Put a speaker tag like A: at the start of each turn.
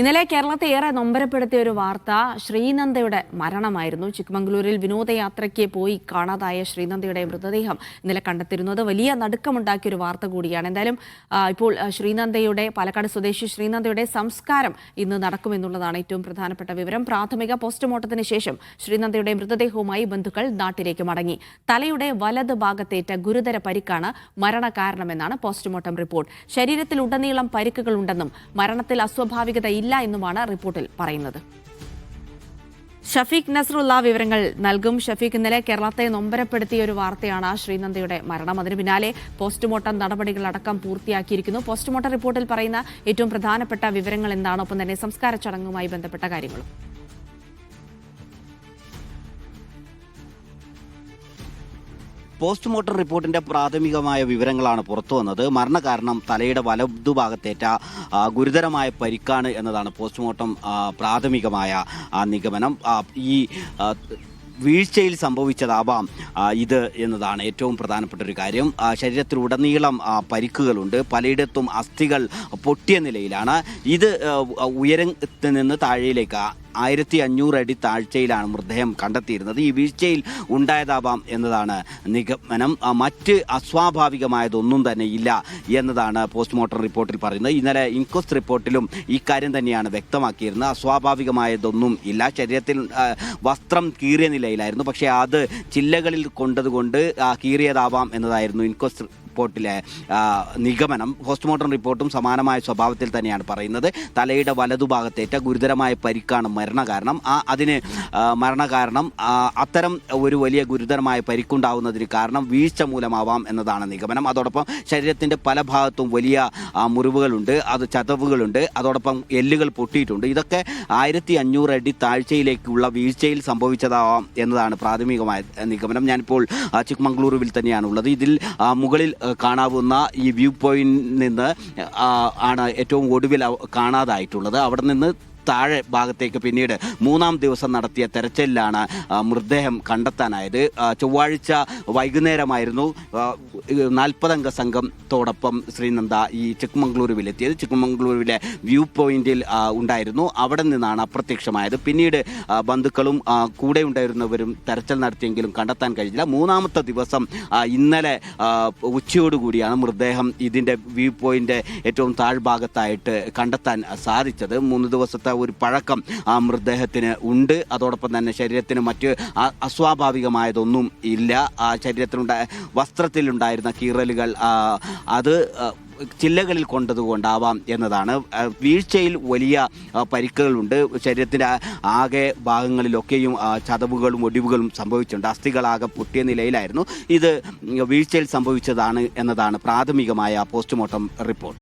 A: ഇന്നലെ കേരളത്തെ ഏറെ നൊമ്പരപ്പെടുത്തിയ ഒരു വാർത്ത ശ്രീനന്ദയുടെ മരണമായിരുന്നു. ചിക്മംഗ്ലൂരിൽ വിനോദയാത്രയ്ക്ക് പോയി കാണാതായ ശ്രീനന്ദയുടെ മൃതദേഹം ഇന്നലെ കണ്ടെത്തിയിരുന്നത് വലിയ നടുക്കമുണ്ടാക്കിയ ഒരു വാർത്ത കൂടിയാണ്. എന്തായാലും ഇപ്പോൾ പാലക്കാട് സ്വദേശി ശ്രീനന്ദയുടെ സംസ്കാരം ഇന്ന് നടക്കുമെന്നുള്ളതാണ് ഏറ്റവും പ്രധാനപ്പെട്ട വിവരം. പ്രാഥമിക പോസ്റ്റ്മോർട്ടത്തിന് ശേഷം ശ്രീനന്ദയുടെ മൃതദേഹവുമായി ബന്ധുക്കൾ നാട്ടിലേക്ക് മടങ്ങി. തലയുടെ വലത് ഭാഗത്തേറ്റ ഗുരുതര പരിക്കാണ് മരണകാരണമെന്നാണ് പോസ്റ്റ്മോർട്ടം റിപ്പോർട്ട്. ശരീരത്തിലുടനീളം പരിക്കുകളുണ്ടെന്നും മരണത്തിൽ അസ്വാഭാവികത ഇല്ല എന്നുമാണ് റിപ്പോർട്ടിൽ പറയുന്നത്. ഷഫീഖ് നസ്രുള്ള വിവരങ്ങൾ നൽകും. ഷഫീഖ്, ഇന്നലെ കേരളത്തെ നൊമ്പരപ്പെടുത്തിയ ഒരു വാർത്തയാണ് ശ്രീനന്ദയുടെ മരണം. അതിന് പിന്നാലെ പോസ്റ്റ്മോർട്ടം നടപടികളടക്കം പൂർത്തിയാക്കിയിരിക്കുന്നു. പോസ്റ്റ്മോർട്ടം റിപ്പോർട്ടിൽ പറയുന്ന ഏറ്റവും പ്രധാനപ്പെട്ട വിവരങ്ങൾ എന്താണ്? ഒപ്പം തന്നെ സംസ്കാര ചടങ്ങുമായി ബന്ധപ്പെട്ട കാര്യങ്ങളും.
B: പോസ്റ്റ്മോർട്ടം റിപ്പോർട്ടിന്റെ പ്രാഥമികമായ വിവരങ്ങളാണ് പുറത്തുവന്നത്. മരണകാരണം തലയുടെ വലതുഭാഗത്തേറ്റ ഗുരുതരമായ പരിക്കാണ് എന്നതാണ് പോസ്റ്റ്മോർട്ടം പ്രാഥമികമായ നിഗമനം. ഈ വീഴ്ചയിൽ സംഭവിച്ചതാവാം ഇത് എന്നതാണ് ഏറ്റവും പ്രധാനപ്പെട്ട ഒരു കാര്യം. ശരീരത്തിലുടനീളം പരിക്കുകളുണ്ട്. പലയിടത്തും അസ്ഥികൾ പൊട്ടിയ നിലയിലാണ്. ഇത് ഉയരത്തിൽ നിന്ന് താഴേയിലേക്ക് 1500 അടി താഴ്ചയിലാണ് മൃതദേഹം കണ്ടെത്തിയിരുന്നത്. ഈ വീഴ്ചയിൽ ഉണ്ടായതാവാം എന്നതാണ് നിഗമനം. മറ്റ് അസ്വാഭാവികമായതൊന്നും തന്നെ ഇല്ല എന്നതാണ് പോസ്റ്റ്മോർട്ടം റിപ്പോർട്ടിൽ പറയുന്നത്. ഇന്നലെ ഇൻക്വസ്റ്റ് റിപ്പോർട്ടിലും ഇക്കാര്യം തന്നെയാണ് വ്യക്തമാക്കിയിരുന്നത്. അസ്വാഭാവികമായതൊന്നും ഇല്ല. ശരീരത്തിൽ വസ്ത്രം കീറിയ നിലയിലായിരുന്നു. പക്ഷേ അത് ചില്ലകളിൽ കൊണ്ടതുകൊണ്ട് കീറിയതാവാം എന്നതായിരുന്നു ഇൻക്വസ്റ്റ് റിപ്പോർട്ടിലെ നിഗമനം. പോസ്റ്റ്മോർട്ടം റിപ്പോർട്ടും സമാനമായ സ്വഭാവത്തിൽ തന്നെയാണ് പറയുന്നത്. തലയുടെ വലതുഭാഗത്തേറ്റ ഗുരുതരമായ പരിക്കാണ് മരണകാരണം. മരണകാരണം അത്തരം ഒരു വലിയ ഗുരുതരമായ പരിക്കുണ്ടാവുന്നതിന് കാരണം വീഴ്ച മൂലമാവാം എന്നതാണ് നിഗമനം. അതോടൊപ്പം ശരീരത്തിൻ്റെ പല ഭാഗത്തും വലിയ മുറിവുകളുണ്ട്, ചതവുകളുണ്ട്. അതോടൊപ്പം എല്ലുകൾ പൊട്ടിയിട്ടുണ്ട്. ഇതൊക്കെ 1500 അടി താഴ്ചയിലേക്കുള്ള വീഴ്ചയിൽ സംഭവിച്ചതാവാം എന്നതാണ് പ്രാഥമികമായ നിഗമനം. ഞാനിപ്പോൾ ചിക്മംഗ്ലൂരുവിൽ തന്നെയാണുള്ളത്. ഇതിൽ മുകളിൽ കാണാവുന്ന ഈ വ്യൂ പോയിന്റിൽ നിന്ന് ആണ് ഏറ്റവും ഒടുവിൽ കാണാതായിട്ടുള്ളത്. അവിടെ നിന്ന് താഴെ ഭാഗത്തേക്ക് പിന്നീട് 3-ാം ദിവസം നടത്തിയ തെരച്ചിലിലാണ് മൃതദേഹം കണ്ടെത്താനായത്. ചൊവ്വാഴ്ച വൈകുന്നേരമായിരുന്നു 40-അംഗ സംഘത്തോടൊപ്പം ശ്രീനന്ദ ഈ ചിക്മംഗ്ലൂരുവിലെത്തിയത്. ചിക്മംഗ്ലൂരുവിലെ വ്യൂ പോയിന്റിൽ ഉണ്ടായിരുന്നു. അവിടെ നിന്നാണ് അപ്രത്യക്ഷമായത്. പിന്നീട് ബന്ധുക്കളും കൂടെ ഉണ്ടായിരുന്നവരും തെരച്ചിൽ നടത്തിയെങ്കിലും കണ്ടെത്താൻ കഴിഞ്ഞില്ല. 3-ാമത്തെ ദിവസം ഇന്നലെ ഉച്ചയോടുകൂടിയാണ് മൃതദേഹം ഇതിൻ്റെ വ്യൂ പോയിന്റ് ഏറ്റവും താഴ്ഭാഗത്തായിട്ട് കണ്ടെത്താൻ സാധിച്ചത്. 3 ദിവസത്തെ ഒരു പഴക്കം ആ മൃതദേഹത്തിന് ഉണ്ട്. അതോടൊപ്പം തന്നെ ശരീരത്തിന് മറ്റ് അസ്വാഭാവികമായതൊന്നും ഇല്ല. വസ്ത്രത്തിലുണ്ടായിരുന്ന കീറലുകൾ അത് ചില്ലകളിൽ കൊണ്ടതുകൊണ്ടാവാം എന്നതാണ്. വീഴ്ചയിൽ വലിയ പരിക്കുകളുണ്ട്. ശരീരത്തിൻ്റെ ആകെ ഭാഗങ്ങളിലൊക്കെയും ചതവുകളും ഒടിവുകളും സംഭവിച്ചിട്ടുണ്ട്. അസ്ഥികളാകെ പൊട്ടിയ നിലയിലായിരുന്നു. ഇത് വീഴ്ചയിൽ സംഭവിച്ചതാണ് എന്നതാണ് പ്രാഥമികമായ പോസ്റ്റ്മോർട്ടം റിപ്പോർട്ട്.